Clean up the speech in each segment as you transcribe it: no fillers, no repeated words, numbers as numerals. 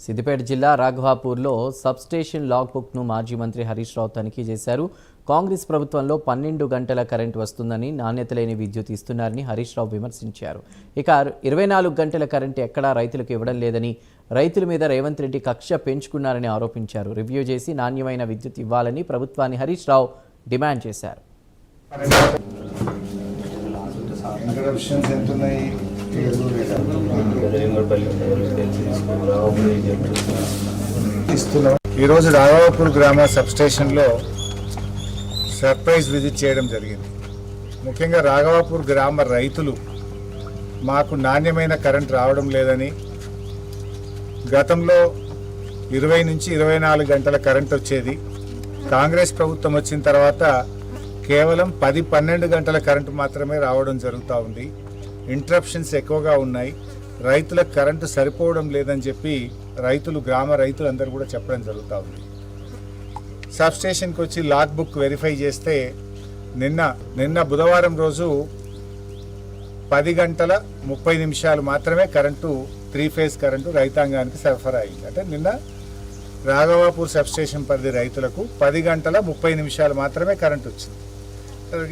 సిద్దిపేట జిల్లా రాఘవాపూర్లో సబ్స్టేషన్ లాగ్బుక్ను మాజీ మంత్రి హరీష్ రావు తనిఖీ చేశారు. కాంగ్రెస్ ప్రభుత్వంలో 12 గంటల కరెంటు వస్తుందని, నాణ్యత లేని విద్యుత్ ఇస్తున్నారని హరీష్ రావు విమర్శించారు. ఇక 24 గంటల కరెంటు ఎక్కడా రైతులకు ఇవ్వడం లేదని, రైతుల మీద రేవంత్ రెడ్డి కక్ష పెంచుకున్నారని ఆరోపించారు. రివ్యూ చేసి నాణ్యమైన విద్యుత్ ఇవ్వాలని ప్రభుత్వాన్ని హరీష్ రావు డిమాండ్ చేశారు. ఈరోజు రాఘవాపూర్ గ్రామ సబ్స్టేషన్లో సర్ప్రైజ్ విజిట్ చేయడం జరిగింది. ముఖ్యంగా రాఘవాపూర్ గ్రామ రైతులు మాకు నాణ్యమైన కరెంట్ రావడం లేదని, గతంలో 20 నుంచి 24 గంటల కరెంట్ వచ్చేది. కాంగ్రెస్ ప్రభుత్వం వచ్చిన తర్వాత కేవలం 10-12 గంటల కరెంటు మాత్రమే రావడం జరుగుతూ ఉంది. ఇంటరప్షన్స్ ఎక్కువగా ఉన్నాయి. రైతులకు కరెంటు సరిపోవడం లేదని చెప్పి గ్రామ రైతులందరూ కూడా చెప్పడం జరుగుతూ ఉంది. సబ్స్టేషన్కి వచ్చి లాగ్ బుక్ వెరిఫై చేస్తే నిన్న బుధవారం రోజు 10 గంటల 30 నిమిషాలు మాత్రమే కరెంటు 3 ఫేజ్ కరెంటు రైతాంగానికి సరఫరా అయింది. అంటే నిన్న రాఘవాపూర్ సబ్స్టేషన్ పరిధి రైతులకు 10 గంటల 30 నిమిషాలు మాత్రమే కరెంటు వచ్చింది.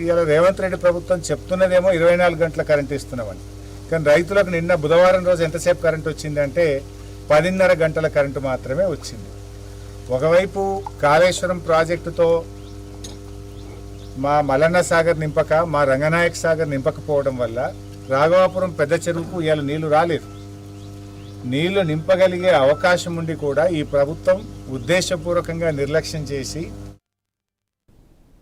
ఇలా రేవంత్ రెడ్డి ప్రభుత్వం చెప్తున్నదేమో 24 గంటల కరెంటు ఇస్తున్నామని, కానీ రైతులకు నిన్న బుధవారం రోజు ఎంతసేపు కరెంటు వచ్చిందంటే 10:30 గంటల కరెంటు మాత్రమే వచ్చింది. ఒకవైపు కాళేశ్వరం ప్రాజెక్టుతో మా మల్లన్న సాగర్ నింపక, మా రంగనాయక సాగర్ నింపకపోవడం వల్ల రాఘవాపురం పెద్ద చెరువుకు ఇవాళ నీళ్లు రాలేదు. నీళ్లు నింపగలిగే అవకాశం ఉండి కూడా ఈ ప్రభుత్వం ఉద్దేశపూర్వకంగా నిర్లక్ష్యం చేసి